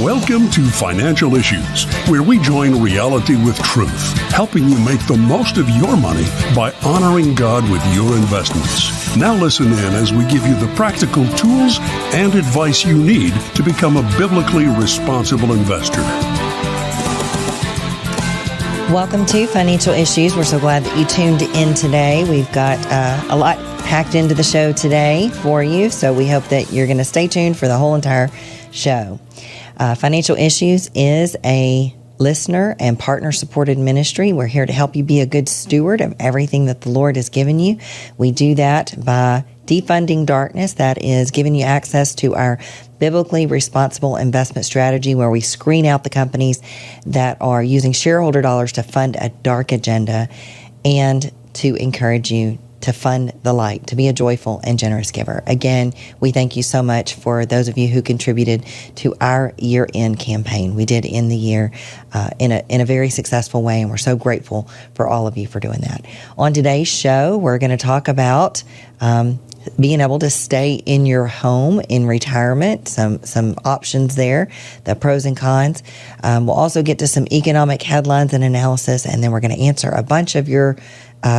Welcome to Financial Issues, where we join reality with truth, helping you make the most of your money by honoring God with your investments. Now listen in as we give you the practical tools and advice you need to become a biblically responsible investor. Welcome to Financial Issues. We're so glad that you tuned in today. We've got a lot packed into the show today for you, so we hope that you're going to stay tuned for the whole entire show. Financial Issues is a listener and partner-supported ministry. We're here to help you be a good steward of everything that the Lord has given you. We do that by defunding darkness, that is giving you access to our biblically responsible investment strategy, where we screen out the companies that are using shareholder dollars to fund a dark agenda, and to encourage you to fund the light, to be a joyful and generous giver. Again, we thank you so much for those of you who contributed to our year-end campaign. We did end the year in a very successful way, and we're so grateful for all of you for doing that. On today's show, we're going to talk about being able to stay in your home in retirement, some options there, the pros and cons. We'll also get to some economic headlines and analysis, and then we're going to answer a bunch of your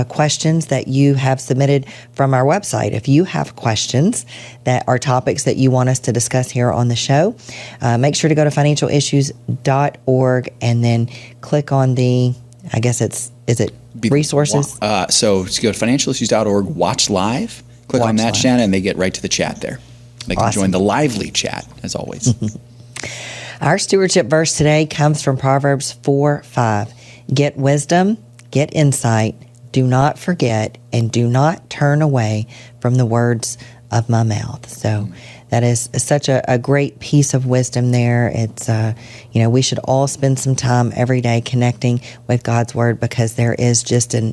questions that you have submitted from our website. If you have questions that are topics that you want us to discuss here on the show, make sure to go to financialissues.org and then click on the, I guess is it resources? So just go to financialissues.org, watch live, click on that, Shana, and they get right to the chat there. They can join the lively chat, as always. Our stewardship verse today comes from Proverbs 4:5. Get wisdom, get insight, do not forget, and do not turn away from the words of my mouth. So that is such a great piece of wisdom there. It's, we should all spend some time every day connecting with God's word, because there is just an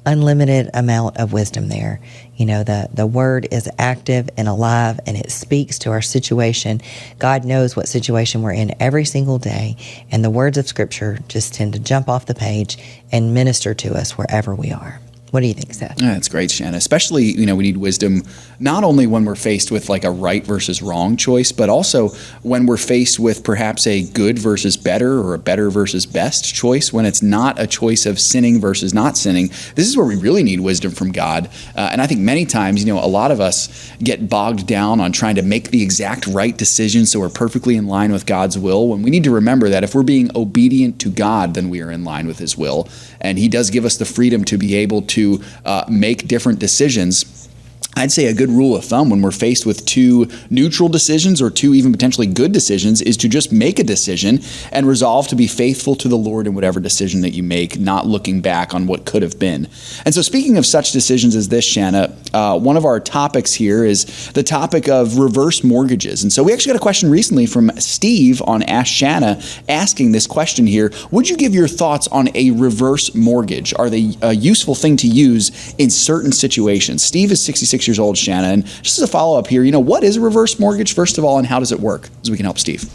unlimited amount of wisdom there. The word is active and alive, and it speaks to our situation. God knows what situation we're in every single day, and the words of Scripture just tend to jump off the page and minister to us wherever we are. What do you think, Seth? Yeah, that's great, Shana. Especially, we need wisdom not only when we're faced with like a right versus wrong choice, but also when we're faced with perhaps a good versus better, or a better versus best choice, when it's not a choice of sinning versus not sinning. This is where we really need wisdom from God. And I think many times, a lot of us get bogged down on trying to make the exact right decision so we're perfectly in line with God's will, when we need to remember that if we're being obedient to God, then we are in line with His will. And He does give us the freedom to be able to make different decisions. I'd say a good rule of thumb when we're faced with two neutral decisions, or two even potentially good decisions, is to just make a decision and resolve to be faithful to the Lord in whatever decision that you make, not looking back on what could have been. And so speaking of such decisions as this, Shana, one of our topics here is the topic of reverse mortgages. And so we actually got a question recently from Steve on Ask Shana asking this question here: would you give your thoughts on a reverse mortgage? Are they a useful thing to use in certain situations? Steve is 66 years old, Shana, and just as a follow-up here, what is a reverse mortgage, first of all, and how does it work, so we can help Steve?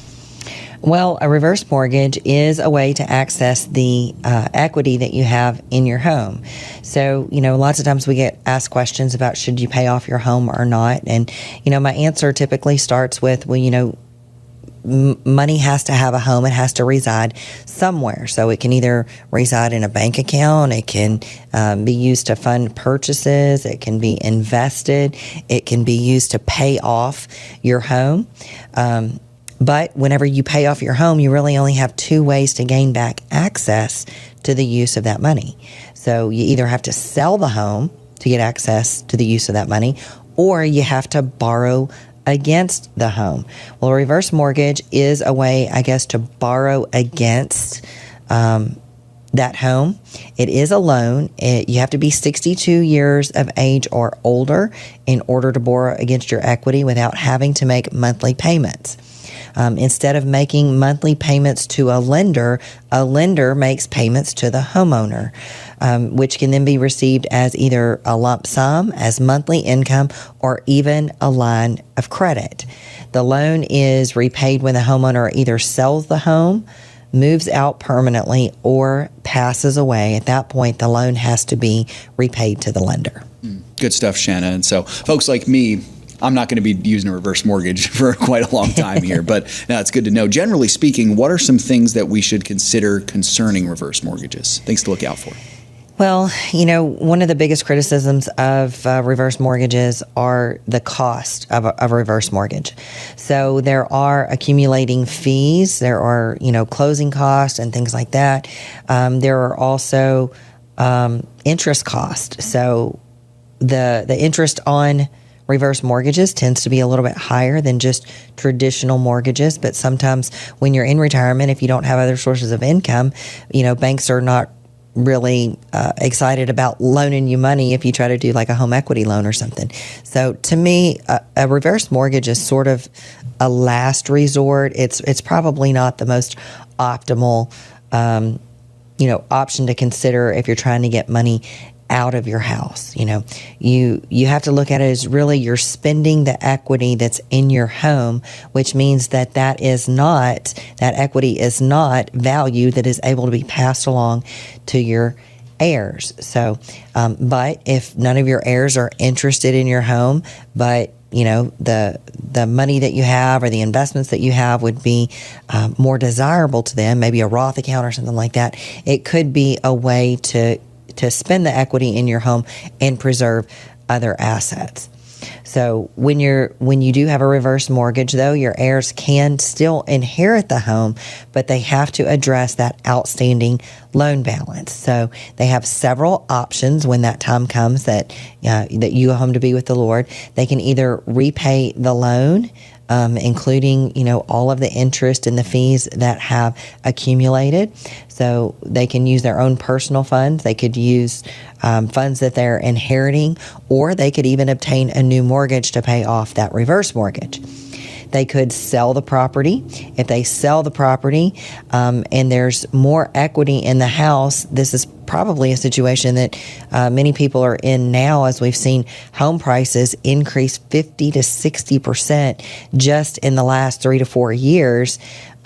Well, a reverse mortgage is a way to access the equity that you have in your home. So, lots of times we get asked questions about should you pay off your home or not, and, my answer typically starts with, money has to have a home. It has to reside somewhere. So it can either reside in a bank account. It can be used to fund purchases. It can be invested. It can be used to pay off your home. But whenever you pay off your home, you really only have two ways to gain back access to the use of that money. So you either have to sell the home to get access to the use of that money, or you have to borrow against the home. Well, a reverse mortgage is a way, I guess, to borrow against that home. It is a loan. You have to be 62 years of age or older in order to borrow against your equity without having to make monthly payments. Instead of making monthly payments to a lender makes payments to the homeowner, which can then be received as either a lump sum, as monthly income, or even a line of credit. The loan is repaid when the homeowner either sells the home, moves out permanently, or passes away. At that point, the loan has to be repaid to the lender. Good stuff, Shana. And so folks like me, I'm not going to be using a reverse mortgage for quite a long time here, but no, it's good to know. Generally speaking, what are some things that we should consider concerning reverse mortgages? Things to look out for. Well, one of the biggest criticisms of reverse mortgages are the cost of a reverse mortgage. So there are accumulating fees, there are, closing costs and things like that. There are also interest costs. So the interest on reverse mortgages tends to be a little bit higher than just traditional mortgages. But sometimes when you're in retirement, if you don't have other sources of income, banks are not really excited about loaning you money if you try to do like a home equity loan or something. So to me, a reverse mortgage is sort of a last resort. It's probably not the most optimal, option to consider if you're trying to get money out of your house. You have to look at it as really you're spending the equity that's in your home, which means that equity is not value that is able to be passed along to your heirs. So, but if none of your heirs are interested in your home, but the money that you have or the investments that you have would be more desirable to them, maybe a Roth account or something like that, it could be a way to spend the equity in your home and preserve other assets. So when you do have a reverse mortgage, though, your heirs can still inherit the home, but they have to address that outstanding loan balance. So they have several options when that time comes that you go home to be with the Lord. They can either repay the loan, including, all of the interest and the fees that have accumulated. So they can use their own personal funds. They could use funds that they're inheriting, or they could even obtain a new mortgage to pay off that reverse mortgage. They could sell the property. If they sell the property and there's more equity in the house, this is probably a situation that many people are in now, as we've seen home prices increase 50 to 60% just in the last 3 to 4 years.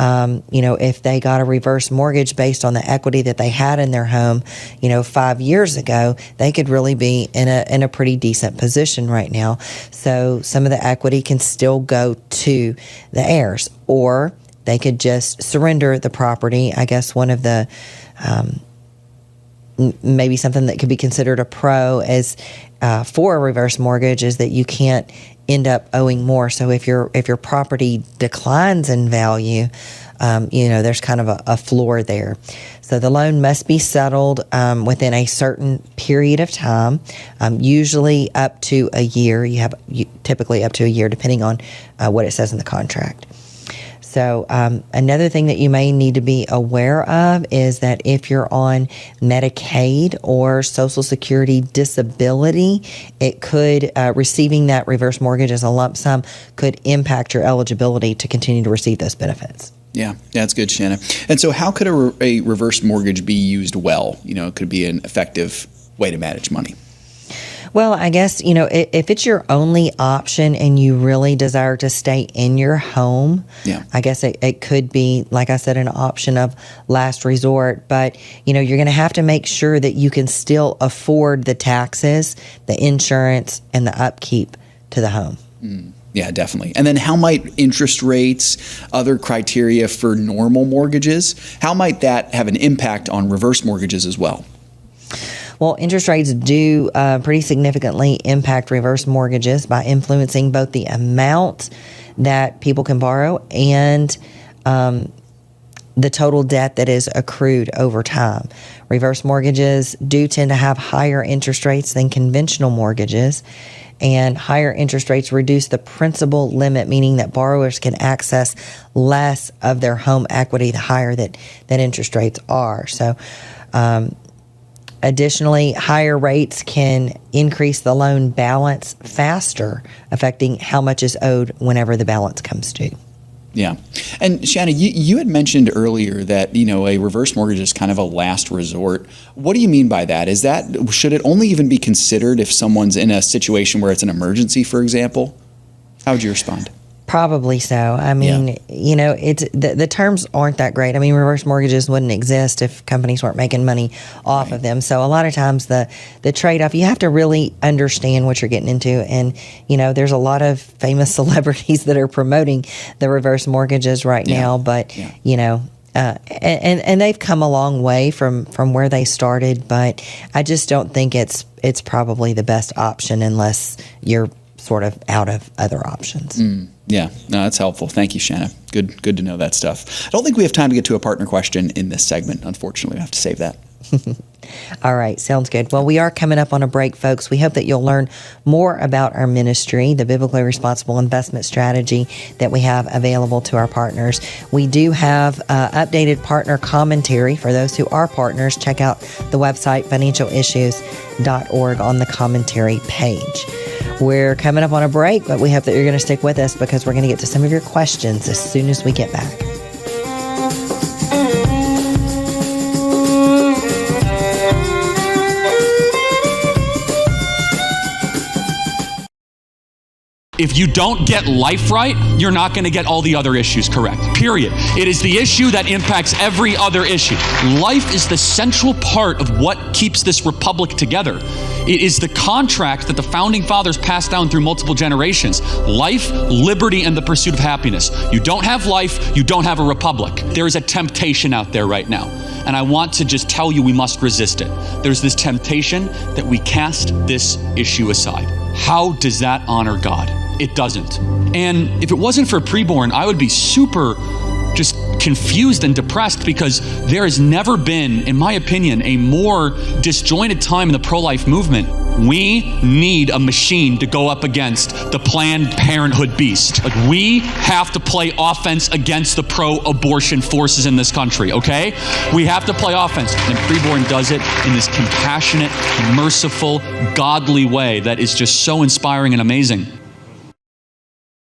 If they got a reverse mortgage based on the equity that they had in their home, 5 years ago, they could really be in a pretty decent position right now. So some of the equity can still go to the heirs, or they could just surrender the property. I guess one of the maybe something that could be considered a pro as for a reverse mortgage is that you can't end up owing more. So if your property declines in value, there's kind of a floor there. So the loan must be settled within a certain period of time, usually up to a year. Typically up to a year, depending on what it says in the contract. So another thing that you may need to be aware of is that if you're on Medicaid or Social Security disability, it could, receiving that reverse mortgage as a lump sum could impact your eligibility to continue to receive those benefits. Yeah, that's good, Shana. And so how could a reverse mortgage be used well? It could be an effective way to manage money. Well, I guess, if it's your only option and you really desire to stay in your home, I guess it could be, like I said, an option of last resort. But, you're going to have to make sure that you can still afford the taxes, the insurance, and the upkeep to the home. Yeah, definitely. And then how might interest rates, other criteria for normal mortgages, how might that have an impact on reverse mortgages as well? Well, interest rates do pretty significantly impact reverse mortgages by influencing both the amount that people can borrow and the total debt that is accrued over time. Reverse mortgages do tend to have higher interest rates than conventional mortgages, and higher interest rates reduce the principal limit, meaning that borrowers can access less of their home equity the higher that interest rates are. So, additionally, higher rates can increase the loan balance faster, affecting how much is owed whenever the balance comes due. Yeah. And Shana, you had mentioned earlier that, a reverse mortgage is kind of a last resort. What do you mean by that? Should it only even be considered if someone's in a situation where it's an emergency, for example? How would you respond? Probably so. I mean, it's the terms aren't that great. I mean, reverse mortgages wouldn't exist if companies weren't making money off of them. So a lot of times the trade-off, you have to really understand what you're getting into. And, there's a lot of famous celebrities that are promoting the reverse mortgages right now. But, and they've come a long way from where they started. But I just don't think it's probably the best option unless you're sort of out of other options. Yeah, no, that's helpful. Thank you, Shana. Good to know that stuff. I don't think we have time to get to a partner question in this segment. Unfortunately, we have to save that. All right, sounds good. Well, we are coming up on a break, folks. We hope that you'll learn more about our ministry, the biblically responsible investment strategy that we have available to our partners. We do have updated partner commentary for those who are partners. Check out the website, financialissues.org, on the commentary page. We're coming up on a break, but we hope that you're going to stick with us because we're going to get to some of your questions as soon as we get back. If you don't get life right, you're not going to get all the other issues correct, period. It is the issue that impacts every other issue. Life is the central part of what keeps this republic together. It is the contract that the founding fathers passed down through multiple generations. Life, liberty, and the pursuit of happiness. You don't have life, you don't have a republic. There is a temptation out there right now. And I want to just tell you we must resist it. There's this temptation that we cast this issue aside. How does that honor God? It doesn't. And if it wasn't for preborn, I would be super just confused and depressed because there has never been, in my opinion, a more disjointed time in the pro-life movement. We need a machine to go up against the Planned Parenthood beast. Like, we have to play offense against the pro-abortion forces in this country, okay? We have to play offense. And preborn does it in this compassionate, merciful, godly way that is just so inspiring and amazing.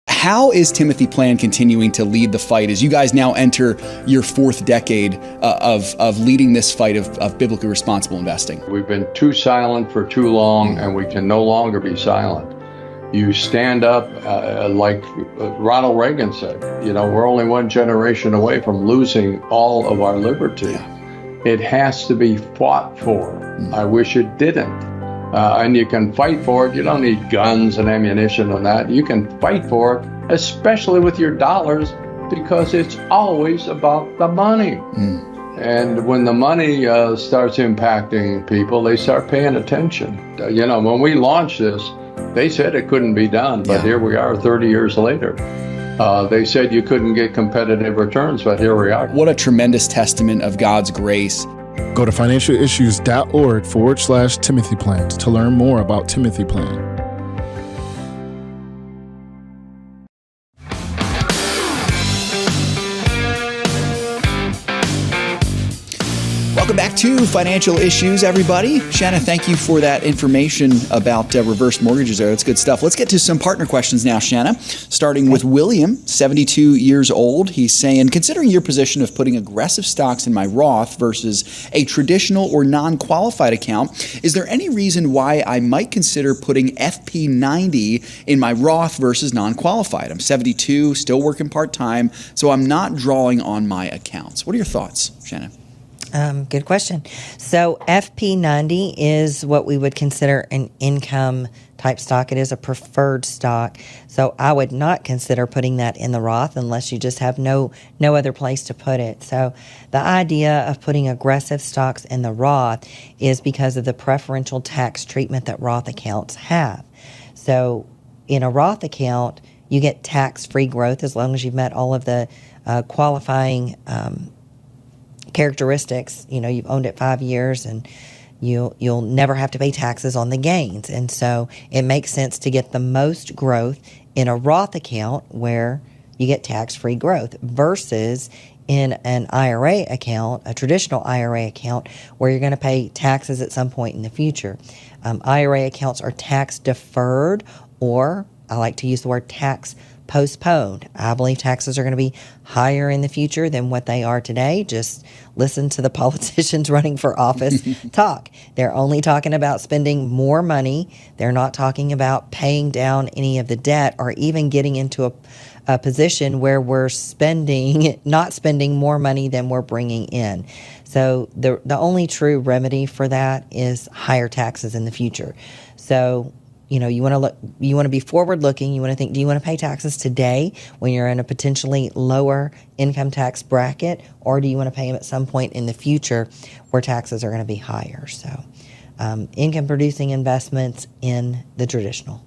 How is Timothy Plan continuing to lead the fight as you guys now enter your fourth decade of leading this fight of biblically responsible investing? We've been too silent for too long, and we can no longer be silent. You stand up, like Ronald Reagan said, we're only one generation away from losing all of our liberty. Yeah. It has to be fought for. I wish it didn't. And you can fight for it. You don't need guns and ammunition and that. You can fight for it, especially with your dollars, because it's always about the money. And when the money starts impacting people, they start paying attention. When we launched this, they said it couldn't be done, but here we are 30 years later. They said you couldn't get competitive returns, but here we are. What a tremendous testament of God's grace. Go to financialissues.org/Timothy Plans to learn more about Timothy Plan. Welcome back to Financial Issues, everybody. Shana, thank you for that information about reverse mortgages there. That's good stuff. Let's get to some partner questions now, Shana. Starting with William, 72 years old. He's saying, considering your position of putting aggressive stocks in my Roth versus a traditional or non-qualified account, is there any reason why I might consider putting FP90 in my Roth versus non-qualified? I'm 72, still working part-time, so I'm not drawing on my accounts. What are your thoughts, Shana? Good question. So FP90 is what we would consider an income type stock. It is a preferred stock. So I would not consider putting that in the Roth unless you just have no other place to put it. So the idea of putting aggressive stocks in the Roth is because of the preferential tax treatment that Roth accounts have. So in a Roth account, you get tax-free growth as long as you've met all of the qualifying characteristics. You've owned it 5 years and you'll never have to pay taxes on the gains. And so it makes sense to get the most growth in a Roth account where you get tax-free growth versus in an IRA account, a traditional IRA account, where you're going to pay taxes at some point in the future. IRA accounts are tax deferred or I like to use the word tax postponed. I believe taxes are going to be higher in the future than what they are today. Just listen to the politicians running for office talk. They're only talking about spending more money. They're not talking about paying down any of the debt or even getting into a position where we're not spending more money than we're bringing in. So the only true remedy for that is higher taxes in the future. So, you want to be forward looking. You want to think, do you want to pay taxes today when you're in a potentially lower income tax bracket, or do you want to pay them at some point in the future where taxes are going to be higher? So, income producing investments in the traditional.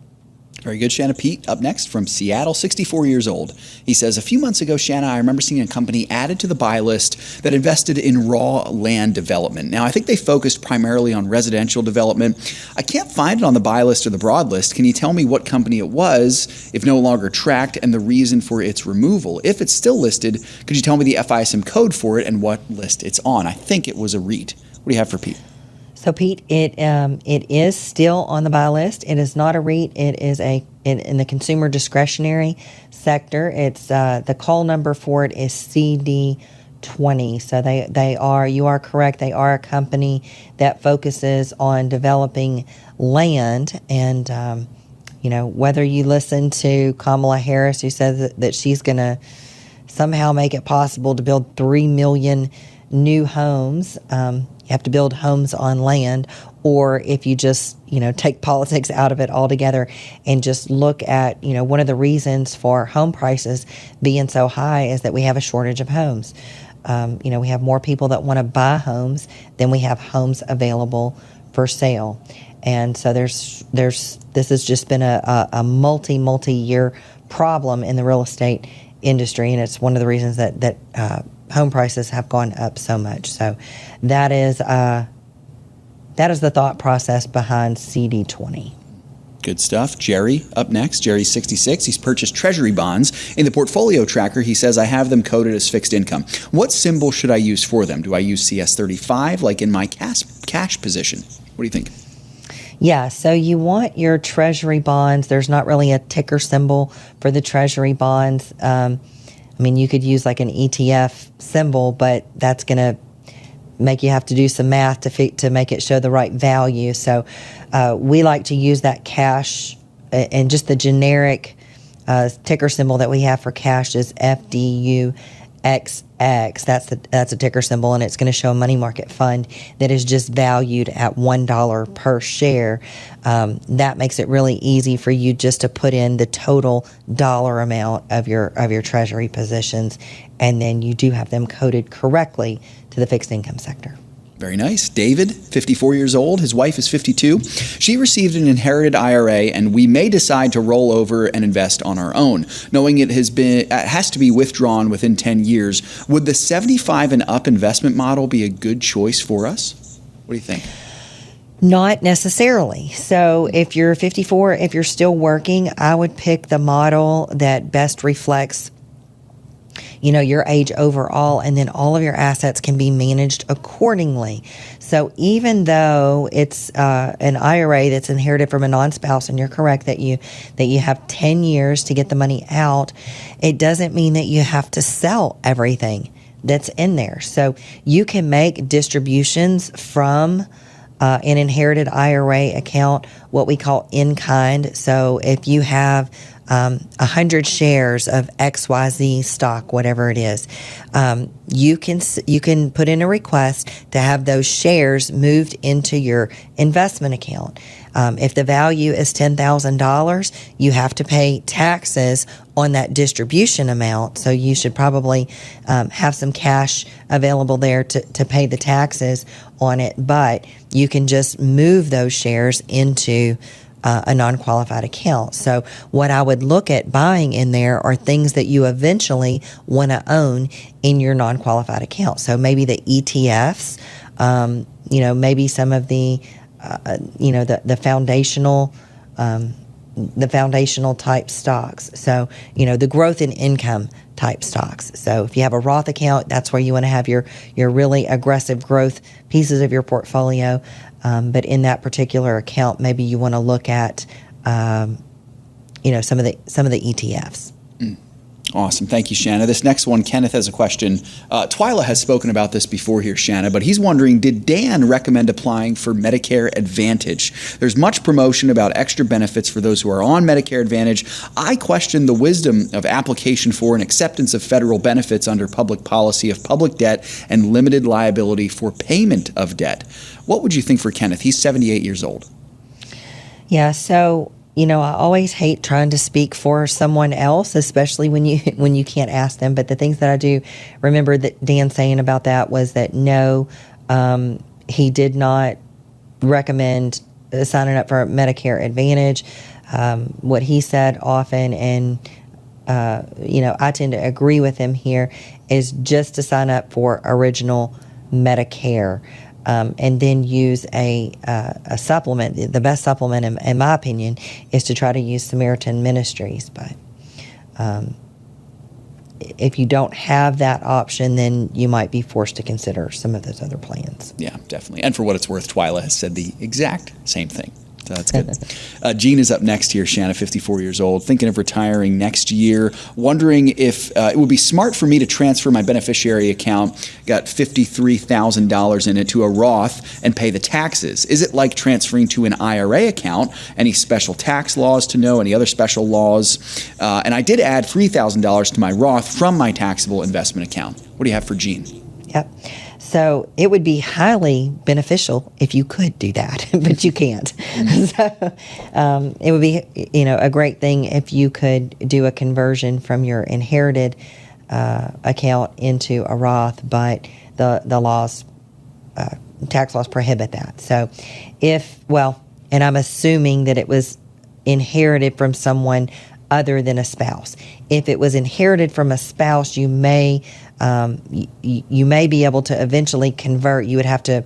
Very good, Shana. Pete, up next from Seattle, 64 years old. He says, a few months ago, Shana, I remember seeing a company added to the buy list that invested in raw land development. Now, I think they focused primarily on residential development. I can't find it on the buy list or the broad list. Can you tell me what company it was, if no longer tracked, and the reason for its removal? If it's still listed, could you tell me the FISM code for it and what list it's on? I think it was a REIT. What do you have for Pete? So, Pete, it is still on the buy list. It is not a REIT. It is in the consumer discretionary sector. It's the call number for it is CD20. So you are correct. They are a company that focuses on developing land. And whether you listen to Kamala Harris, who says that she's going to somehow make it possible to build 3 million new homes. You have to build homes on land, or if you just, take politics out of it altogether and just look at, one of the reasons for home prices being so high is that we have a shortage of homes. We have more people that want to buy homes than we have homes available for sale. And so this has just been a multi-year problem in the real estate industry, and it's one of the reasons that home prices have gone up so much. So that is the thought process behind CD20. Good stuff. Jerry, up next. Jerry's 66. He's purchased treasury bonds. In the portfolio tracker, he says, I have them coded as fixed income. What symbol should I use for them? Do I use CS35 like in my cash position? What do you think? Yeah, so you want your treasury bonds. There's not really a ticker symbol for the treasury bonds. You could use like an ETF symbol, but that's going to make you have to do some math to make it show the right value. So we like to use that cash, and just the generic ticker symbol that we have for cash is FDUXX. That's a ticker symbol, and it's going to show a money market fund that is just valued at $1 per share. That makes it really easy for you just to put in the total dollar amount of your treasury positions, and then you do have them coded correctly to the fixed income sector. Very nice. David, 54 years old. His wife is 52. She received an inherited IRA, and we may decide to roll over and invest on our own, knowing it has to be withdrawn within 10 years. Would the 75 and up investment model be a good choice for us? What do you think? Not necessarily. So if you're 54, if you're still working, I would pick the model that best reflects your age overall, and then all of your assets can be managed accordingly. So even though it's an IRA that's inherited from a non-spouse, and you're correct that you have 10 years to get the money out, it doesn't mean that you have to sell everything that's in there. So you can make distributions from an inherited IRA account, what we call in kind. So if you have 100 shares of XYZ stock, whatever it is, you can put in a request to have those shares moved into your investment account. If the value is $10,000, you have to pay taxes on that distribution amount. So you should probably have some cash available there to pay the taxes on it. But you can just move those shares into a non-qualified account. So what I would look at buying in there are things that you eventually want to own in your non-qualified account. So maybe the ETFs, maybe some of the, the foundational type stocks. So, the growth in income type stocks. So if you have a Roth account, that's where you want to have your really aggressive growth pieces of your portfolio. But in that particular account, maybe you want to look at some of the ETFs. Awesome. Thank you, Shana. This next one, Kenneth has a question. Twyla has spoken about this before here, Shana, but he's wondering, did Dan recommend applying for Medicare Advantage? There's much promotion about extra benefits for those who are on Medicare Advantage. I question the wisdom of application for and acceptance of federal benefits under public policy of public debt and limited liability for payment of debt. What would you think for Kenneth? He's 78 years old. Yeah, so I always hate trying to speak for someone else, especially when you can't ask them. But the things that I do remember that Dan saying about that was that no, he did not recommend signing up for Medicare Advantage. What he said often, and I tend to agree with him here, is just to sign up for original Medicare. And then use a supplement. The best supplement, in my opinion, is to try to use Samaritan Ministries. But if you don't have that option, then you might be forced to consider some of those other plans. Yeah, definitely. And for what it's worth, Twyla has said the exact same thing. So that's good. Gene is up next here, Shana, 54 years old, thinking of retiring next year, wondering if it would be smart for me to transfer my beneficiary account, got $53,000 in it, to a Roth and pay the taxes. Is it like transferring to an IRA account? Any special tax laws to know? Any other special laws? And I did add $3,000 to my Roth from my taxable investment account. What do you have for Gene? Yep. So it would be highly beneficial if you could do that, but you can't. So it would be, a great thing if you could do a conversion from your inherited account into a Roth, but the laws, tax laws prohibit that. So and I'm assuming that it was inherited from someone other than a spouse. If it was inherited from a spouse, you may be able to eventually convert. You would have to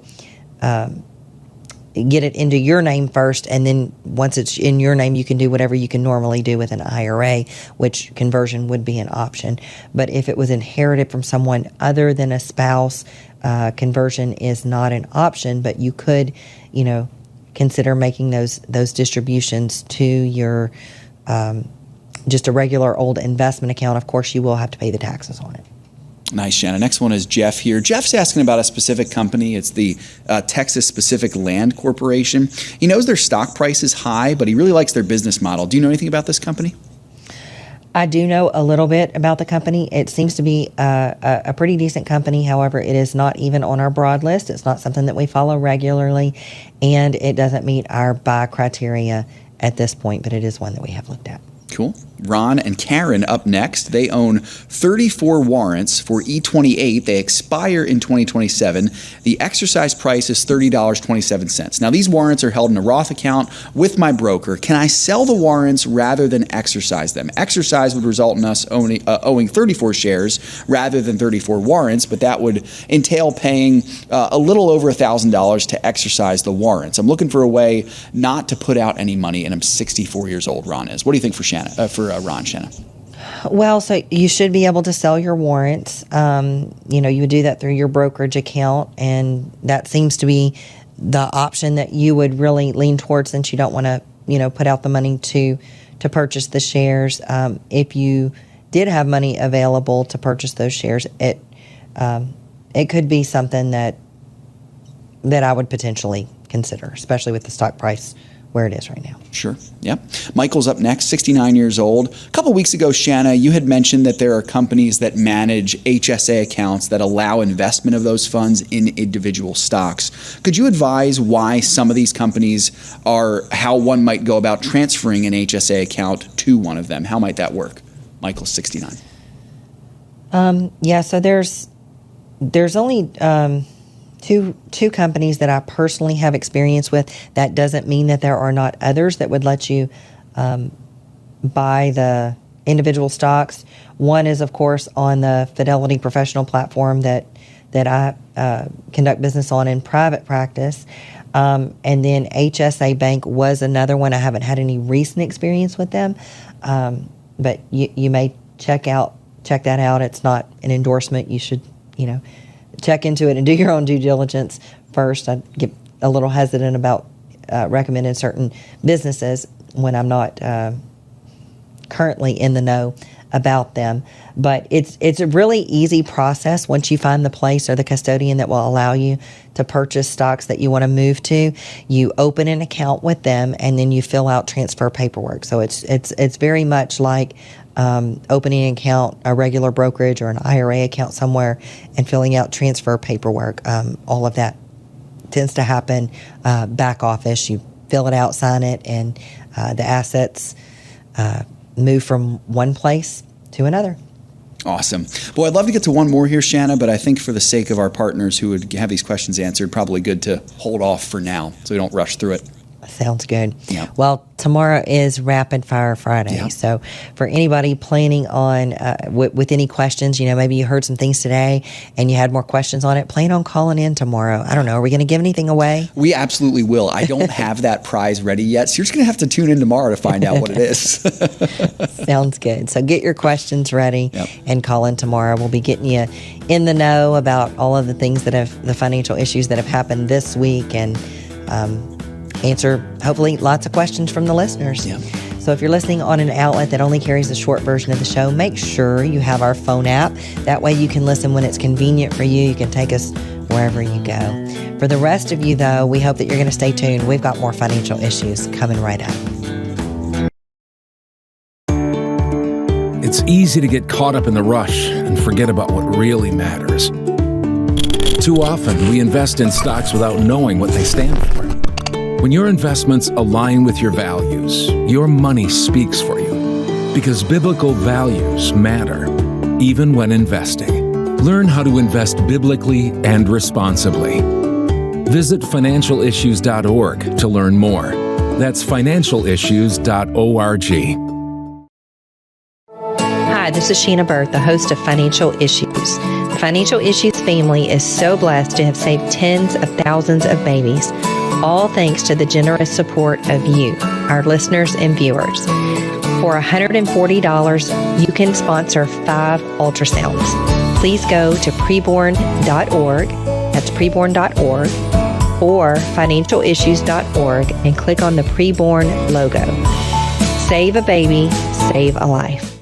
get it into your name first, and then once it's in your name, you can do whatever you can normally do with an IRA, which conversion would be an option. But if it was inherited from someone other than a spouse, conversion is not an option, but you could, consider making those distributions to your just a regular old investment account. Of course, you will have to pay the taxes on it. Nice, Shana. Next one is Jeff here. Jeff's asking about a specific company. It's the Texas Pacific Land Corporation. He knows their stock price is high, but he really likes their business model. Do you know anything about this company? I do know a little bit about the company. It seems to be a pretty decent company. However, it is not even on our broad list. It's not something that we follow regularly, and it doesn't meet our buy criteria at this point, but it is one that we have looked at. Cool. Ron and Karen up next. They own 34 warrants for E28. They expire in 2027. The exercise price is $30.27. Now, these warrants are held in a Roth account with my broker. Can I sell the warrants rather than exercise them? Exercise would result in us owing 34 shares rather than 34 warrants, but that would entail paying a little over $1,000 to exercise the warrants. I'm looking for a way not to put out any money, and I'm 64 years old, Ron is. What do you think for Shana? Ron, Shana? Well, so you should be able to sell your warrants. You would do that through your brokerage account, and that seems to be the option that you would really lean towards, since you don't want to, put out the money to purchase the shares. If you did have money available to purchase those shares, it could be something that I would potentially consider, especially with the stock price where it is right now. Sure. Yep. Michael's up next, 69 years old. A couple weeks ago, Shana, you had mentioned that there are companies that manage HSA accounts that allow investment of those funds in individual stocks. Could you advise why some of these companies are, how one might go about transferring an HSA account to one of them? How might that work? Michael's 69. So there's only two companies that I personally have experience with. That doesn't mean that there are not others that would let you buy the individual stocks. One is, of course, on the Fidelity Professional platform that I conduct business on in private practice. And then HSA Bank was another one. I haven't had any recent experience with them, but you may check that out. It's not an endorsement. You should, check into it and do your own due diligence first. I get a little hesitant about recommending certain businesses when I'm not currently in the know about them. But it's a really easy process once you find the place or the custodian that will allow you to purchase stocks that you want to move to. You open an account with them, and then you fill out transfer paperwork. So it's very much like opening an account, a regular brokerage or an IRA account somewhere, and filling out transfer paperwork. All of that tends to happen back office. You fill it out, sign it, and the assets move from one place to another. Awesome. Well, I'd love to get to one more here, Shana, but I think for the sake of our partners who would have these questions answered, probably good to hold off for now so we don't rush through it. Sounds good. Yeah. Well, tomorrow is Rapid Fire Friday. Yeah. So for anybody planning on, with any questions, maybe you heard some things today and you had more questions on it, plan on calling in tomorrow. I don't know. Are we going to give anything away? We absolutely will. I don't have that prize ready yet, so you're just going to have to tune in tomorrow to find out what it is. Sounds good. So get your questions ready and call in tomorrow. We'll be getting you in the know about all of the things the financial issues that have happened this week, and answer, hopefully, lots of questions from the listeners. Yeah. So if you're listening on an outlet that only carries the short version of the show, make sure you have our phone app. That way you can listen when it's convenient for you. You can take us wherever you go. For the rest of you, though, we hope that you're going to stay tuned. We've got more financial issues coming right up. It's easy to get caught up in the rush and forget about what really matters. Too often, we invest in stocks without knowing what they stand for. When your investments align with your values, your money speaks for you, because biblical values matter, even when investing. Learn how to invest biblically and responsibly. Visit financialissues.org to learn more. That's financialissues.org. Hi, this is Shana Bird, the host of Financial Issues. The Financial Issues family is so blessed to have saved tens of thousands of babies, all thanks to the generous support of you, our listeners and viewers. For $140, you can sponsor 5 ultrasounds. Please go to preborn.org, that's preborn.org, or financialissues.org, and click on the Preborn logo. Save a baby, save a life.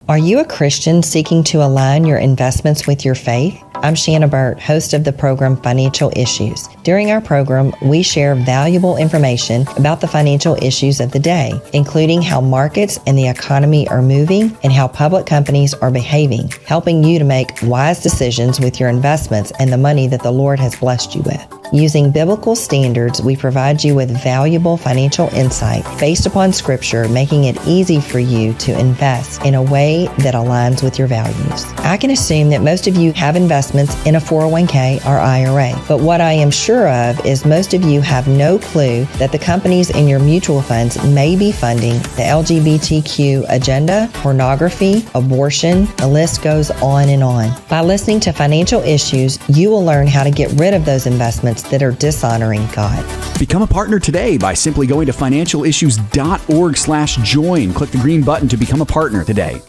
Are you a Christian seeking to align your investments with your faith? I'm Shana Burt, host of the program Financial Issues. During our program, we share valuable information about the financial issues of the day, including how markets and the economy are moving and how public companies are behaving, helping you to make wise decisions with your investments and the money that the Lord has blessed you with. Using biblical standards, we provide you with valuable financial insight based upon Scripture, making it easy for you to invest in a way that aligns with your values. I can assume that most of you have investments in a 401k or IRA, but what I am sure of is most of you have no clue that the companies in your mutual funds may be funding the LGBTQ agenda, pornography, abortion, the list goes on and on. By listening to Financial Issues, you will learn how to get rid of those investments that are dishonoring God. Become a partner today by simply going to financialissues.org/join. Click the green button to become a partner today.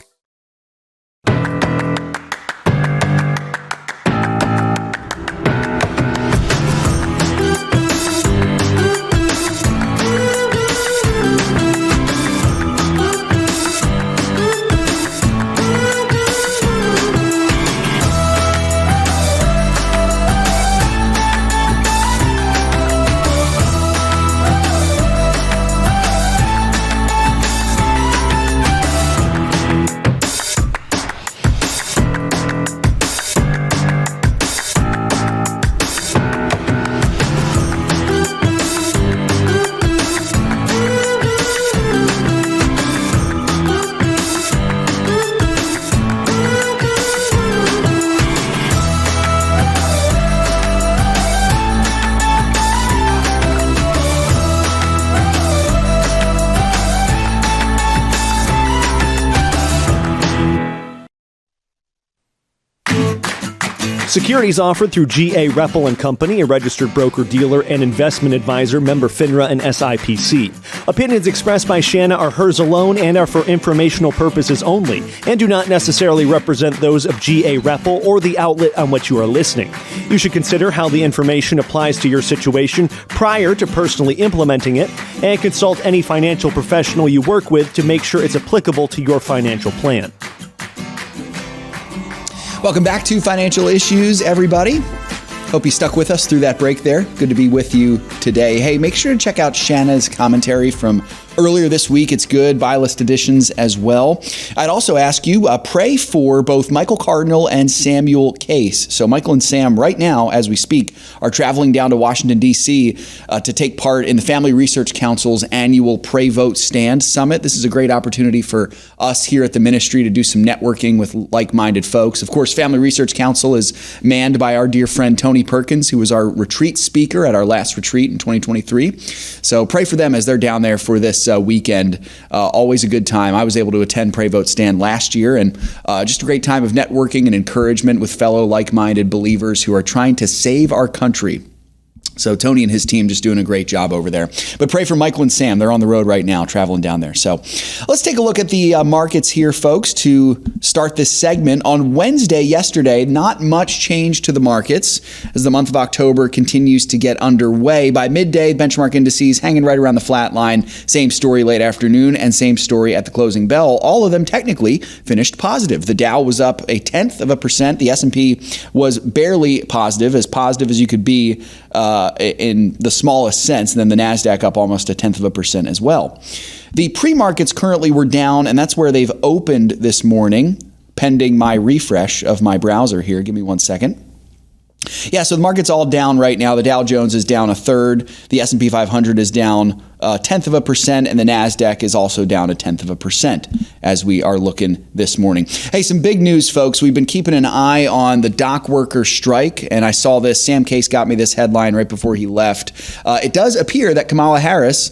Securities offered through G.A. Reppel & Company, a registered broker-dealer and investment advisor, member FINRA and SIPC. Opinions expressed by Shana are hers alone and are for informational purposes only, and do not necessarily represent those of G.A. Reppel or the outlet on which you are listening. You should consider how the information applies to your situation prior to personally implementing it, and consult any financial professional you work with to make sure it's applicable to your financial plan. Welcome back to Financial Issues, everybody. Hope you stuck with us through that break there. Good to be with you today. Hey, make sure to check out Shana's commentary from earlier this week. It's good. Buy list editions as well. I'd also ask you, pray for both Michael Cardinal and Samuel Case. So Michael and Sam right now, as we speak, are traveling down to Washington, D.C. To take part in the Family Research Council's annual Pray, Vote, Stand Summit. This is a great opportunity for us here at the ministry to do some networking with like-minded folks. Of course, Family Research Council is manned by our dear friend Tony Perkins, who was our retreat speaker at our last retreat in 2023. So pray for them as they're down there for this weekend. Always a good time. I was able to attend Pray, Vote, Stand last year, and just a great time of networking and encouragement with fellow like-minded believers who are trying to save our country. So Tony and his team just doing a great job over there. But pray for Michael and Sam. They're on the road right now, traveling down there. So let's take a look at the markets here, folks, to start this segment. On Wednesday, yesterday, not much change to the markets as the month of October continues to get underway. By midday, benchmark indices hanging right around the flat line. Same story late afternoon and same story at the closing bell. All of them technically finished positive. The Dow was up 0.1%. The S&P was barely positive as you could be in the smallest sense, and then the NASDAQ up almost 0.1% as well. The pre-markets currently were down, and that's where they've opened this morning, pending my refresh of my browser here. Give me 1 second. Yeah, so the market's all down right now. The Dow Jones is down 1/3. The S&P 500 is down 0.1%, and the NASDAQ is also down 0.1% as we are looking this morning. Hey, some big news, folks. We've been keeping an eye on the dock worker strike, and I saw this. Sam Case got me this headline right before he left. It does appear that Kamala Harris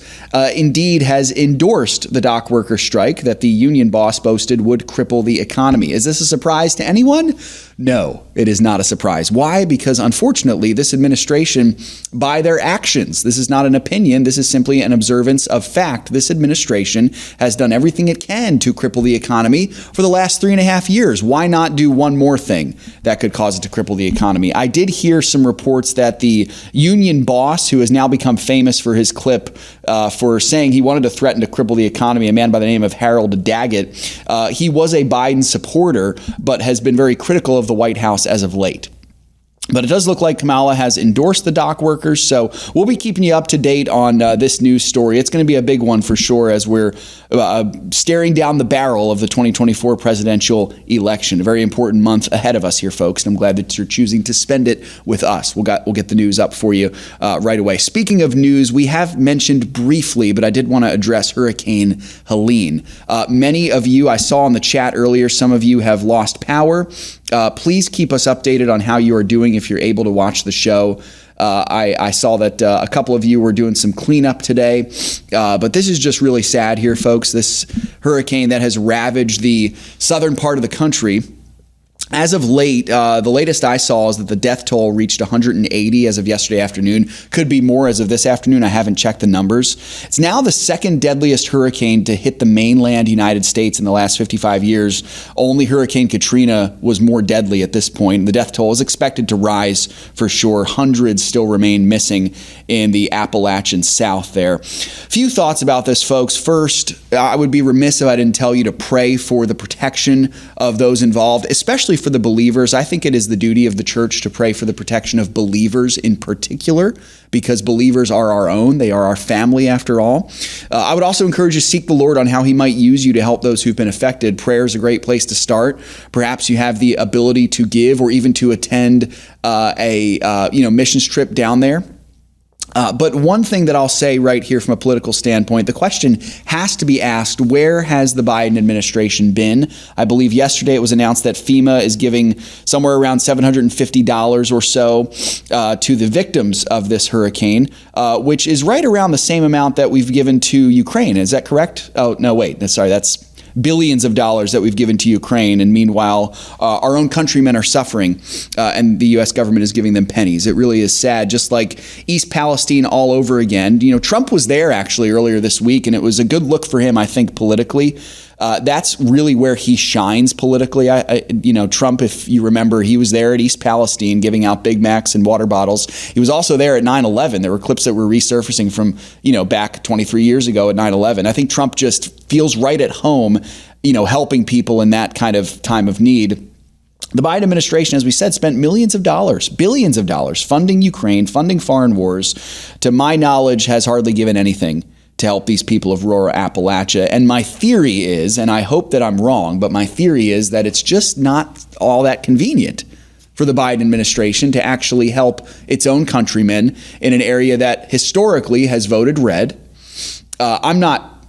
indeed has endorsed the dock worker strike that the union boss boasted would cripple the economy. Is this a surprise to anyone? No, it is not a surprise. Why? Because unfortunately, this administration, by their actions, this is not an opinion, this is simply an observance of fact. This administration has done everything it can to cripple the economy for the last 3.5 years. Why not do one more thing that could cause it to cripple the economy? I did hear some reports that the union boss, who has now become famous for his clip for saying he wanted to threaten to cripple the economy, a man by the name of Harold Daggett, he was a Biden supporter, but has been very critical of the White House as of late. But it does look like Kamala has endorsed the dock workers, so we'll be keeping you up to date on this news story. It's going to be a big one for sure as we're staring down the barrel of the 2024 presidential election. A very important month ahead of us here, folks, and I'm glad that you're choosing to spend it with us. We'll get the news up for you right away. Speaking of news, we have mentioned briefly, but I did want to address Hurricane Helene. Many of you, I saw in the chat earlier, some of you have lost power. Please keep us updated on how you are doing if you're able to watch the show. I saw that a couple of you were doing some cleanup today, but this is just really sad here, folks. This hurricane that has ravaged the southern part of the country. As of late, the latest I saw is that the death toll reached 180 as of yesterday afternoon. Could be more as of this afternoon. I haven't checked the numbers. It's now the second deadliest hurricane to hit the mainland United States in the last 55 years. Only Hurricane Katrina was more deadly at this point. The death toll is expected to rise for sure. Hundreds still remain missing in the Appalachian South there. Few thoughts about this, folks. First, I would be remiss if I didn't tell you to pray for the protection of those involved, especially for the believers. I think it is the duty of the church to pray for the protection of believers in particular, because believers are our own. They are our family after all. I would also encourage you to seek the Lord on how he might use you to help those who've been affected. Prayer is a great place to start. Perhaps you have the ability to give or even to attend a missions trip down there. But one thing that I'll say right here from a political standpoint, the question has to be asked, where has the Biden administration been? I believe yesterday it was announced that FEMA is giving somewhere around $750 or so to the victims of this hurricane, which is right around the same amount that we've given to Ukraine. Is that correct? Oh, no, wait. Sorry, that's billions of dollars that we've given to Ukraine, and meanwhile, our own countrymen are suffering, and the U.S. government is giving them pennies. It really is sad, just like East Palestine all over again. Trump was there actually earlier this week, and it was a good look for him, I think, politically. That's really where he shines politically. Trump, if you remember, he was there at East Palestine giving out Big Macs and water bottles. He was also there at 9/11. There were clips that were resurfacing from, back 23 years ago at 9/11. I think Trump just feels right at home, helping people in that kind of time of need. The Biden administration, as we said, spent millions of dollars, billions of dollars funding Ukraine, funding foreign wars. To my knowledge, has hardly given anything to help these people of rural Appalachia. And my theory is, and I hope that I'm wrong, but my theory is that it's just not all that convenient for the Biden administration to actually help its own countrymen in an area that historically has voted red. I'm not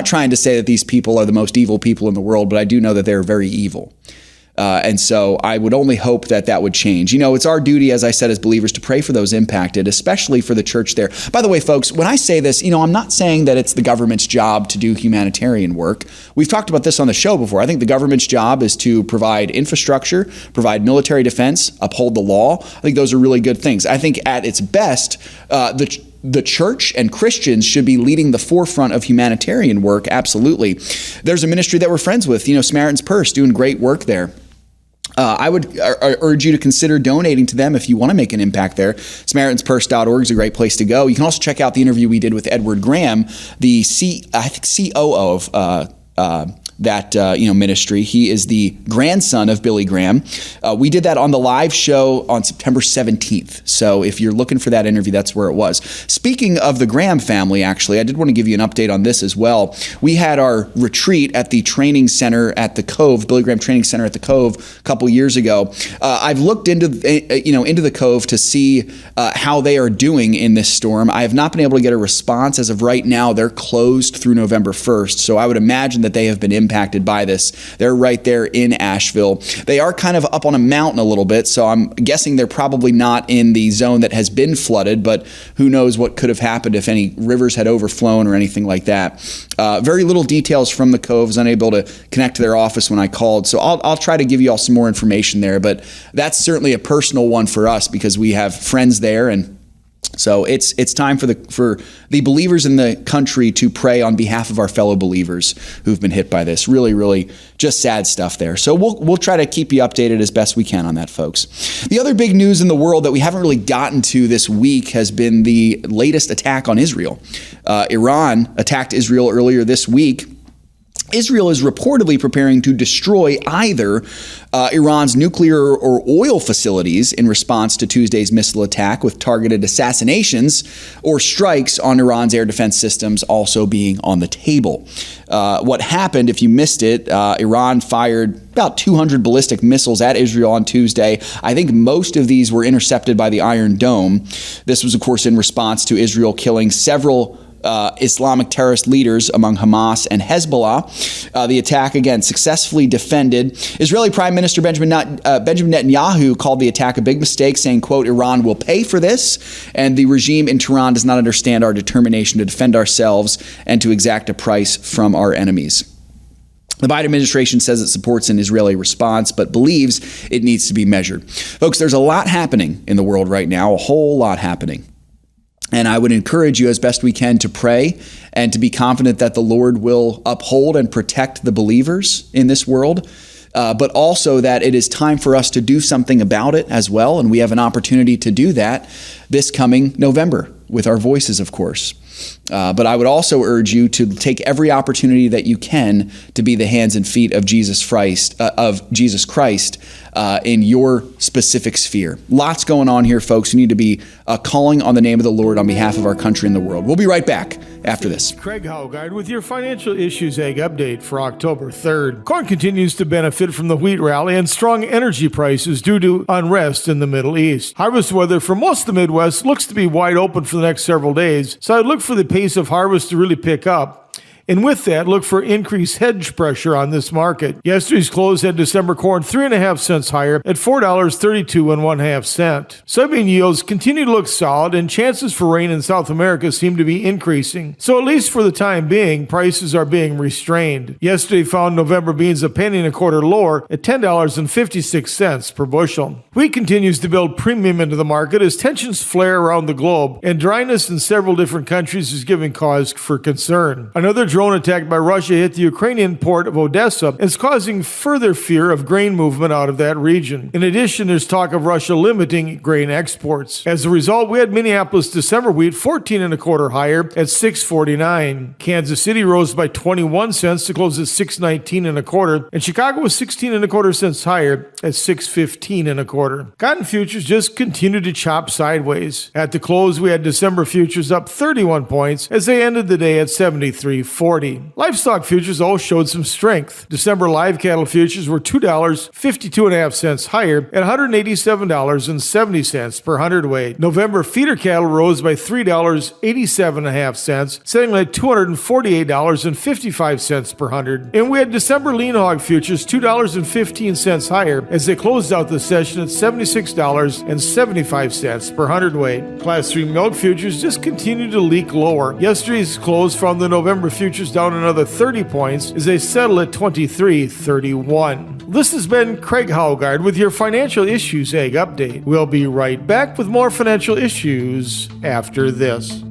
trying to say that these people are the most evil people in the world, but I do know that they're very evil. And so I would only hope that would change. It's our duty, as I said, as believers to pray for those impacted, especially for the church there. By the way, folks, when I say this, I'm not saying that it's the government's job to do humanitarian work. We've talked about this on the show before. I think the government's job is to provide infrastructure, provide military defense, uphold the law. I think those are really good things. I think at its best, the church and Christians should be leading the forefront of humanitarian work. Absolutely. There's a ministry that we're friends with, Samaritan's Purse, doing great work there. I would urge you to consider donating to them if you want to make an impact there. SamaritansPurse.org is a great place to go. You can also check out the interview we did with Edward Graham, the COO of that ministry. He is the grandson of Billy Graham. We did that on the live show on September 17th. So if you're looking for that interview, that's where it was. Speaking of the Graham family, actually, I did want to give you an update on this as well. We had our retreat at the training center at the Cove, Billy Graham Training Center at the Cove, a couple years ago. I've looked into the Cove to see how they are doing in this storm. I have not been able to get a response as of right now. They're closed through November 1st. So I would imagine that they have been impacted by this. They're right there in Asheville. They are kind of up on a mountain a little bit, so I'm guessing they're probably not in the zone that has been flooded, but who knows what could have happened if any rivers had overflown or anything like that. Very little details from the Cove. I was unable to connect to their office when I called, so I'll try to give you all some more information there, but that's certainly a personal one for us because we have friends there, and so it's time for the believers in the country to pray on behalf of our fellow believers who've been hit by this. Really, really just sad stuff there. So we'll try to keep you updated as best we can on that, folks. The other big news in the world that we haven't really gotten to this week has been the latest attack on Israel. Iran attacked Israel earlier this week. Israel is reportedly preparing to destroy either Iran's nuclear or oil facilities in response to Tuesday's missile attack, with targeted assassinations or strikes on Iran's air defense systems also being on the table. What happened, if you missed it, Iran fired about 200 ballistic missiles at Israel on Tuesday. I think most of these were intercepted by the Iron Dome. This was, of course, in response to Israel killing several Islamic terrorist leaders among Hamas and Hezbollah. The attack, again, successfully defended. Israeli Prime Minister Benjamin Netanyahu called the attack a big mistake, saying, quote, "Iran will pay for this, and the regime in Tehran does not understand our determination to defend ourselves and to exact a price from our enemies." The Biden administration says it supports an Israeli response, but believes it needs to be measured. Folks, there's a lot happening in the world right now, a whole lot happening. And I would encourage you as best we can to pray and to be confident that the Lord will uphold and protect the believers in this world, but also that it is time for us to do something about it as well. And we have an opportunity to do that this coming November with our voices, of course. But I would also urge you to take every opportunity that you can to be the hands and feet of Jesus Christ, in your specific sphere. Lots going on here, folks. We need to be calling on the name of the Lord on behalf of our country and the world. We'll be right back after this. Craig Howgard with your Financial Issues Egg update for October 3rd. Corn continues to benefit from the wheat rally and strong energy prices due to unrest in the Middle East. Harvest weather for most of the Midwest looks to be wide open for the next several days, so I'd look for the pace of harvest to really pick up. And with that, look for increased hedge pressure on this market. Yesterday's close had December corn 3.5 cents higher at $4.32 Soybean yields continue to look solid, and chances for rain in South America seem to be increasing. So at least for the time being, prices are being restrained. Yesterday found November beans a penny and a quarter lower at $10.56 per bushel. Wheat continues to build premium into the market as tensions flare around the globe, and dryness in several different countries is giving cause for concern. Another drone attack by Russia hit the Ukrainian port of Odessa and is causing further fear of grain movement out of that region. In addition, there's talk of Russia limiting grain exports. As a result, we had Minneapolis December wheat 14.25 higher at $6.49. Kansas City rose by 21 cents to close at $6.1925, and Chicago was 16.25 cents higher at $6.1525. Cotton futures just continue to chop sideways. At the close, we had December futures up 31 points as they ended the day at 73.40. Livestock futures all showed some strength. December live cattle futures were $2.52 higher at $187.70 per hundredweight. November feeder cattle rose by $3.87, setting at $248.55 per hundred. And we had December lean hog futures $2.15 higher as they closed out the session at $76.75 per hundredweight. Class 3 milk futures just continue to leak lower. Yesterday's close found the November futures down another 30 points as they settle at 23.31. This has been Craig Haugard with your Financial Issues Egg Update. We'll be right back with more financial issues after this.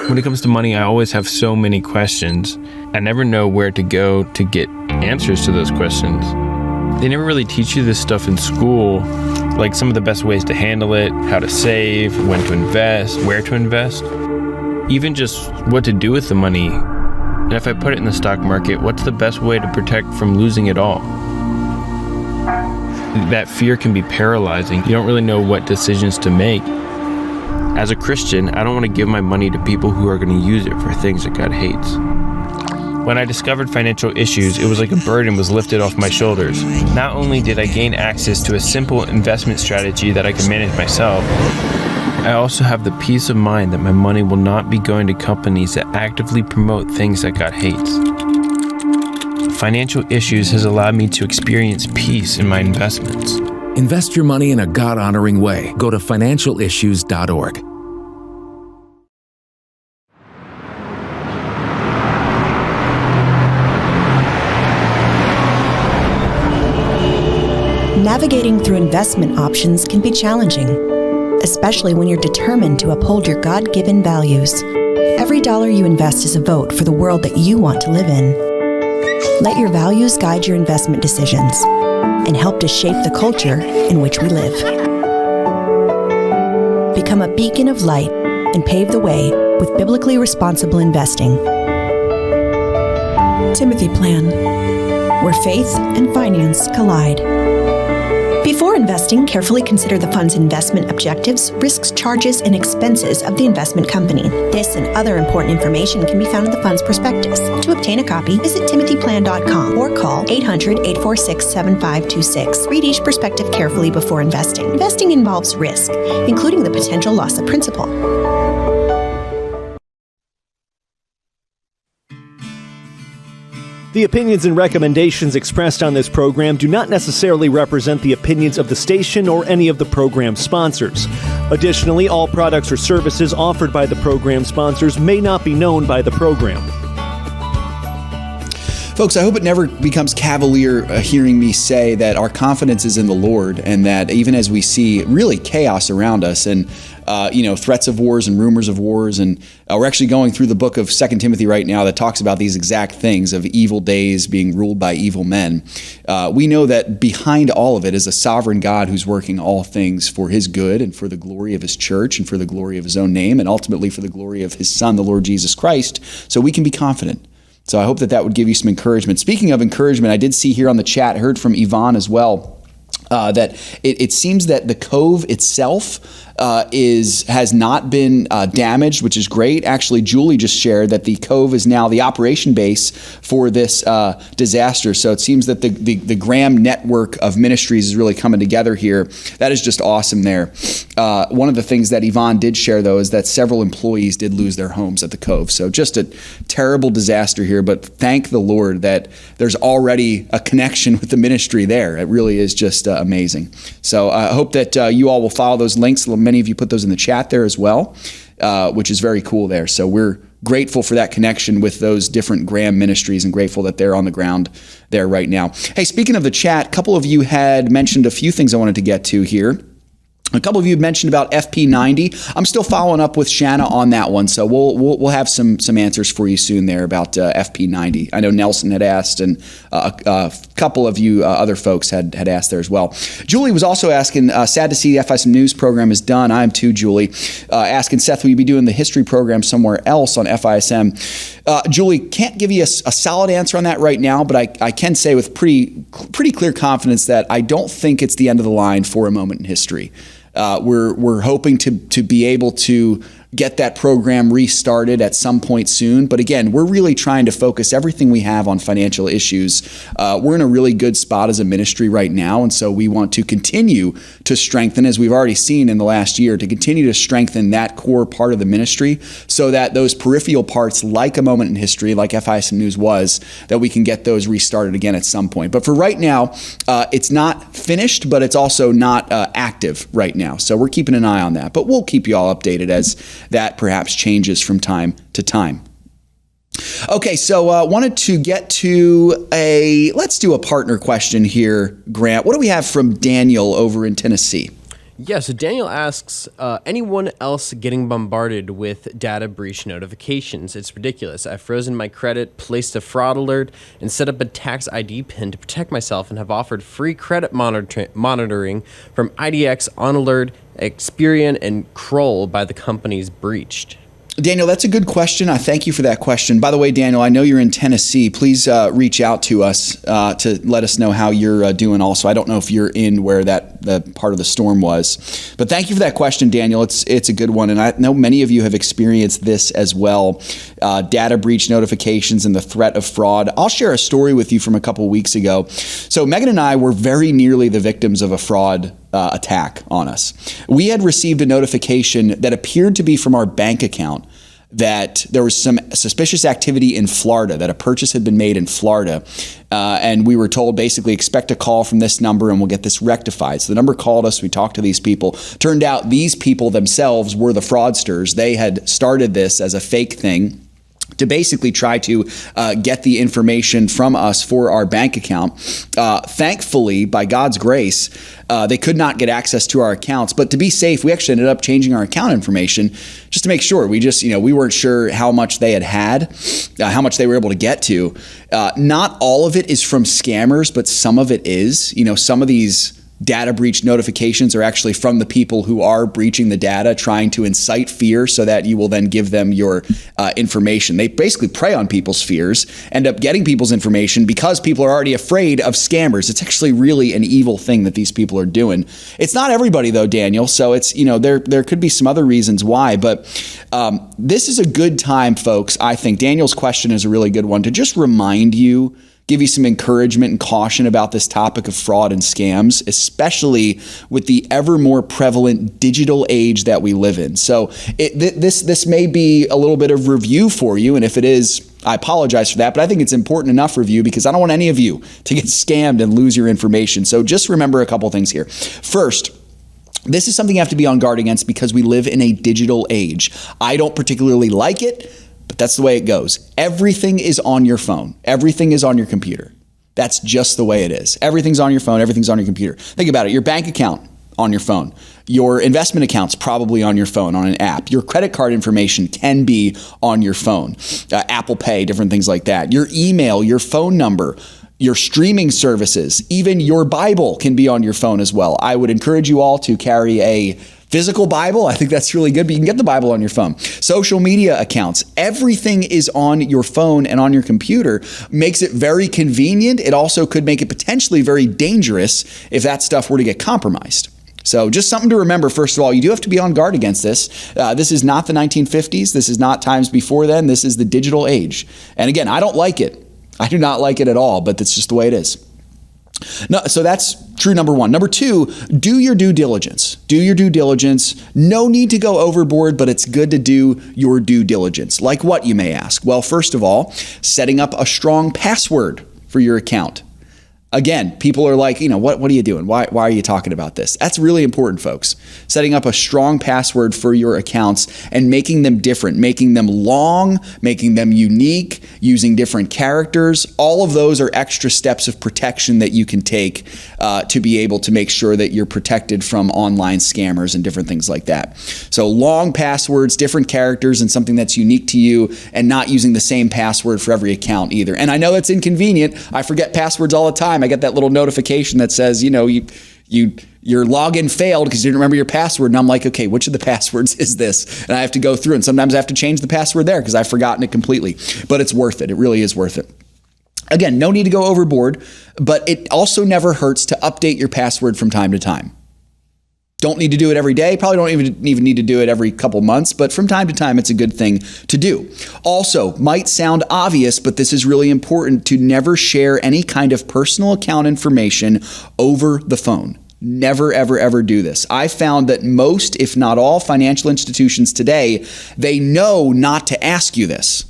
When it comes to money, I always have so many questions. I never know where to go to get answers to those questions. They never really teach you this stuff in school, like some of the best ways to handle it, how to save, when to invest, where to invest, even just what to do with the money. And if I put it in the stock market, what's the best way to protect from losing it all? That fear can be paralyzing. You don't really know what decisions to make. As a Christian, I don't want to give my money to people who are going to use it for things that God hates. When I discovered Financial Issues, it was like a burden was lifted off my shoulders. Not only did I gain access to a simple investment strategy that I can manage myself, I also have the peace of mind that my money will not be going to companies that actively promote things that God hates. Financial Issues has allowed me to experience peace in my investments. Invest your money in a God-honoring way. Go to financialissues.org. Navigating through investment options can be challenging, especially when you're determined to uphold your God-given values. Every dollar you invest is a vote for the world that you want to live in. Let your values guide your investment decisions and help to shape the culture in which we live. Become a beacon of light and pave the way with biblically responsible investing. Timothy Plan, where faith and finance collide. Before investing, carefully consider the fund's investment objectives, risks, charges, and expenses of the investment company. This and other important information can be found in the fund's prospectus. To obtain a copy, visit timothyplan.com or call 800-846-7526. Read each prospectus carefully before investing. Investing involves risk, including the potential loss of principal. The opinions and recommendations expressed on this program do not necessarily represent the opinions of the station or any of the program sponsors. Additionally, all products or services offered by the program sponsors may not be known by the program. Folks, I hope it never becomes cavalier hearing me say that our confidence is in the Lord, and that even as we see really chaos around us and threats of wars and rumors of wars, and we're actually going through the book of 2 Timothy right now that talks about these exact things of evil days being ruled by evil men. We know that behind all of it is a sovereign God who's working all things for his good and for the glory of his church and for the glory of his own name and ultimately for the glory of his Son, the Lord Jesus Christ, so we can be confident. So I hope that would give you some encouragement. Speaking of encouragement, I did see here on the chat, heard from Yvonne as well. that it seems that the cove itself has not been damaged, which is great. Actually, Julie just shared that the cove is now the operation base for this disaster. So it seems that the Graham network of ministries is really coming together here. That is just awesome there. One of the things that Yvonne did share, though, is that several employees did lose their homes at the cove. So just a terrible disaster here, but thank the Lord that there's already a connection with the ministry there. It really is just amazing. So I hope that you all will follow those links. Many of you put those in the chat there as well, which is very cool there. So we're grateful for that connection with those different Graham ministries and grateful that they're on the ground there right now. Hey, speaking of the chat, a couple of you had mentioned a few things I wanted to get to here. A couple of you mentioned about FP90. I'm still following up with Shana on that one, so we'll have some answers for you soon there about FP90. I know Nelson had asked, and a couple of you other folks had asked there as well. Julie was also asking, sad to see the FISM News program is done. I am too, Julie. Asking, Seth, will you be doing the history program somewhere else on FISM? Julie, can't give you a solid answer on that right now, but I can say with pretty clear confidence that I don't think it's the end of the line for A Moment in History. We're hoping to be able to get that program restarted at some point soon. But again, we're really trying to focus everything we have on financial issues. We're in a really good spot as a ministry right now. And so we want to continue to strengthen, as we've already seen in the last year, to continue to strengthen that core part of the ministry so that those peripheral parts, like A Moment in History, like FISM News was, that we can get those restarted again at some point. But for right now, it's not finished, but it's also not active right now. So we're keeping an eye on that. But we'll keep you all updated as that perhaps changes from time to time. Okay, so wanted to get to let's do a partner question here, Grant. What do we have from Daniel over in Tennessee? Yeah, so Daniel asks, anyone else getting bombarded with data breach notifications? It's ridiculous. I've frozen my credit, placed a fraud alert, and set up a tax ID pin to protect myself and have offered free credit monitoring from IDX, OnAlert, Experian, and Kroll by the companies breached. Daniel, that's a good question. I thank you for that question. By the way, Daniel, I know you're in Tennessee. Please reach out to us to let us know how you're doing also. I don't know if you're in where the part of the storm was. But thank you for that question, Daniel. It's a good one. And I know many of you have experienced this as well, data breach notifications and the threat of fraud. I'll share a story with you from a couple weeks ago. So Megan and I were very nearly the victims of a fraud attack on us. We had received a notification that appeared to be from our bank account that there was some suspicious activity in Florida, that a purchase had been made in Florida. And we were told, basically, expect a call from this number and we'll get this rectified. So the number called us. We talked to these people. Turned out these people themselves were the fraudsters. They had started this as a fake thing to basically try to get the information from us for our bank account. Thankfully, by God's grace, they could not get access to our accounts. But to be safe, we actually ended up changing our account information just to make sure. We just, we weren't sure how much they had, how much they were able to get to. Not all of it is from scammers, but some of it is. Some of these data breach notifications are actually from the people who are breaching the data, trying to incite fear so that you will then give them your information. They basically prey on people's fears, end up getting people's information because people are already afraid of scammers. It's actually really an evil thing that these people are doing. It's not everybody though, Daniel. So it's, there could be some other reasons why, but this is a good time, folks. I think Daniel's question is a really good one to just remind you, give you some encouragement and caution about this topic of fraud and scams, especially with the ever more prevalent digital age that we live in. So this may be a little bit of review for you, and if it is, I apologize for that, but I think it's important enough review because I don't want any of you to get scammed and lose your information. So just remember a couple things here. First, this is something you have to be on guard against because we live in a digital age. I don't particularly like it, but that's the way it goes. Everything is on your phone. Everything is on your computer. That's just the way it is. Everything's on your phone. Everything's on your computer. Think about it. Your bank account on your phone. Your investment account's probably on your phone on an app. Your credit card information can be on your phone. Apple Pay, different things like that. Your email, your phone number, your streaming services, even your Bible can be on your phone as well. I would encourage you all to carry a Physical Bible, I think that's really good, but you can get the Bible on your phone. Social media accounts, everything is on your phone and on your computer. Makes it very convenient. It also could make it potentially very dangerous if that stuff were to get compromised. So just something to remember, first of all, you do have to be on guard against this. This is not the 1950s. This is not times before then. This is the digital age. And again, I don't like it. I do not like it at all, but that's just the way it is. No, so that's true number one. Number two, do your due diligence. Do your due diligence. No need to go overboard, but it's good to do your due diligence. Like what, you may ask? Well, first of all, setting up a strong password for your account. Again, people are like, what are you doing? Why are you talking about this? That's really important, folks. Setting up a strong password for your accounts and making them different, making them long, making them unique, using different characters. All of those are extra steps of protection that you can take to be able to make sure that you're protected from online scammers and different things like that. So long passwords, different characters, and something that's unique to you, and not using the same password for every account either. And I know that's inconvenient. I forget passwords all the time. I get that little notification that says, your login failed because you didn't remember your password. And I'm like, okay, which of the passwords is this? And I have to go through, and sometimes I have to change the password there because I've forgotten it completely. But it's worth it. It really is worth it. Again, no need to go overboard, but it also never hurts to update your password from time to time. Don't need to do it every day. Probably don't even need to do it every couple months, but from time to time, it's a good thing to do. Also, might sound obvious, but this is really important, to never share any kind of personal account information over the phone. Never, ever, ever do this. I found that most, if not all, financial institutions today, they know not to ask you this.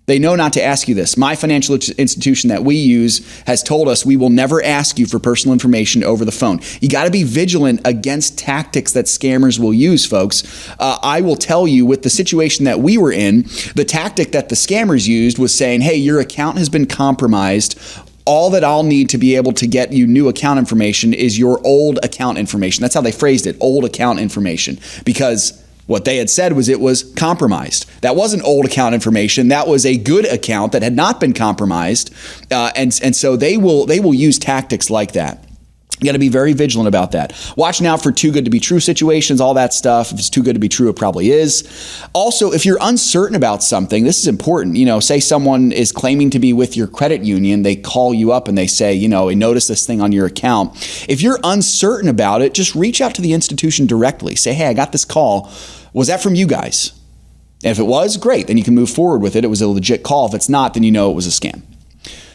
They know not to ask you this. My financial institution that we use has told us we will never ask you for personal information over the phone. You got to be vigilant against tactics that scammers will use, folks. I will tell you, with the situation that we were in, the tactic that the scammers used was saying, hey, your account has been compromised. All that I'll need to be able to get you new account information is your old account information. That's how they phrased it, old account information, because what they had said was it was compromised. That wasn't old account information. That was a good account that had not been compromised. And so they will use tactics like that. You got to be very vigilant about that. Watch now for too good to be true situations, all that stuff. If it's too good to be true, it probably is. Also, if you're uncertain about something, this is important. Say someone is claiming to be with your credit union. They call you up and they say, I noticed this thing on your account. If you're uncertain about it, just reach out to the institution directly. Say, hey, I got this call. Was that from you guys? And if it was, great. Then you can move forward with it. It was a legit call. If it's not, then you know it was a scam.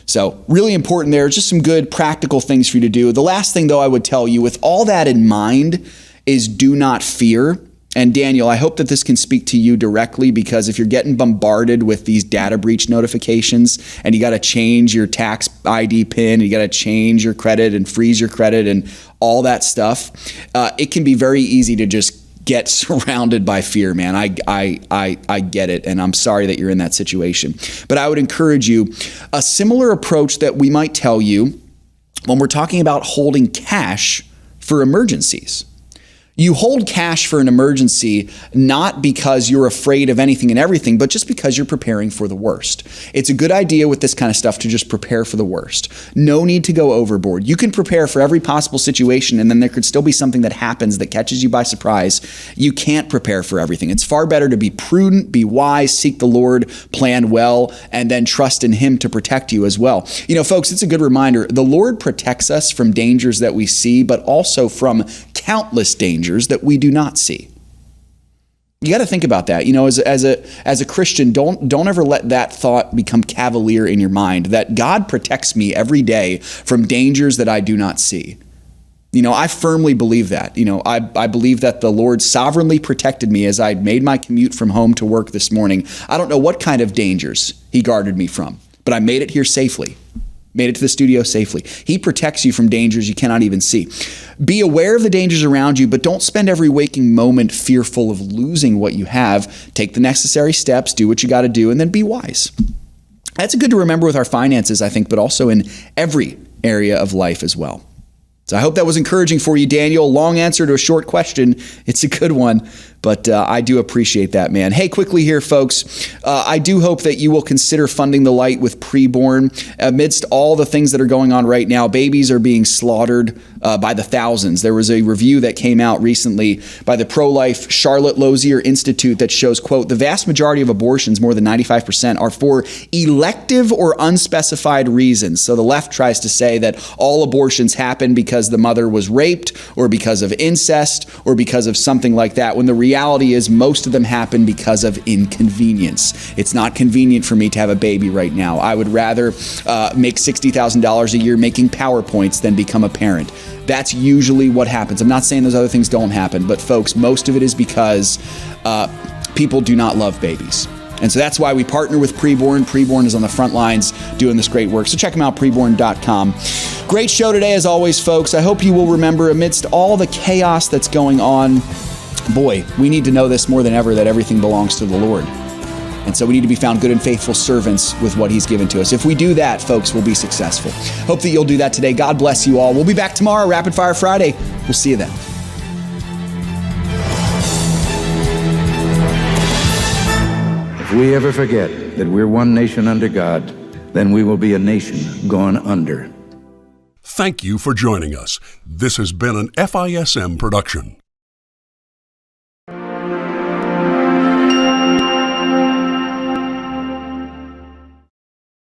So really important there. Just some good practical things for you to do. The last thing, though, I would tell you, with all that in mind, is do not fear. And Daniel, I hope that this can speak to you directly, because if you're getting bombarded with these data breach notifications and you got to change your tax ID PIN, and you got to change your credit and freeze your credit and all that stuff, it can be very easy to just get surrounded by fear, man. I get it, and I'm sorry that you're in that situation. But I would encourage you, a similar approach that we might tell you when we're talking about holding cash for emergencies. You hold cash for an emergency not because you're afraid of anything and everything, but just because you're preparing for the worst. It's a good idea with this kind of stuff to just prepare for the worst. No need to go overboard. You can prepare for every possible situation, and then there could still be something that happens that catches you by surprise. You can't prepare for everything. It's far better to be prudent, be wise, seek the Lord, plan well, and then trust in Him to protect you as well. Folks, it's a good reminder. The Lord protects us from dangers that we see, but also from countless dangers that we do not see. You got to think about that. As a Christian, don't ever let that thought become cavalier in your mind, that God protects me every day from dangers that I do not see. I firmly believe that. I believe that the Lord sovereignly protected me as I made my commute from home to work this morning. I don't know what kind of dangers He guarded me from, but I made it here safely. Made it to the studio safely. He protects you from dangers you cannot even see. Be aware of the dangers around you, but don't spend every waking moment fearful of losing what you have. Take the necessary steps, do what you got to do, and then be wise. That's good to remember with our finances, I think, but also in every area of life as well. So I hope that was encouraging for you, Daniel. Long answer to a short question. It's a good one, But I do appreciate that, man. Hey, quickly here, folks. I do hope that you will consider funding the light with preborn. Amidst all the things that are going on right now, babies are being slaughtered by the thousands. There was a review that came out recently by the pro-life Charlotte Lozier Institute that shows, quote, the vast majority of abortions, more than 95%, are for elective or unspecified reasons. So the left tries to say that all abortions happen because the mother was raped or because of incest or because of something like that, when the reality is most of them happen because of inconvenience. It's not convenient for me to have a baby right now. I would rather make $60,000 a year making PowerPoints than become a parent. That's usually what happens. I'm not saying those other things don't happen, but folks, most of it is because people do not love babies. And so that's why we partner with Preborn. Preborn is on the front lines doing this great work. So check them out, preborn.com. Great show today, as always, folks. I hope you will remember, amidst all the chaos that's going on, boy, we need to know this more than ever, that everything belongs to the Lord. And so we need to be found good and faithful servants with what he's given to us. If we do that, folks, we'll be successful. Hope that you'll do that today. God bless you all. We'll be back tomorrow, Rapid Fire Friday. We'll see you then. If we ever forget that we're one nation under God, then we will be a nation going under. Thank you for joining us. This has been an FISM production.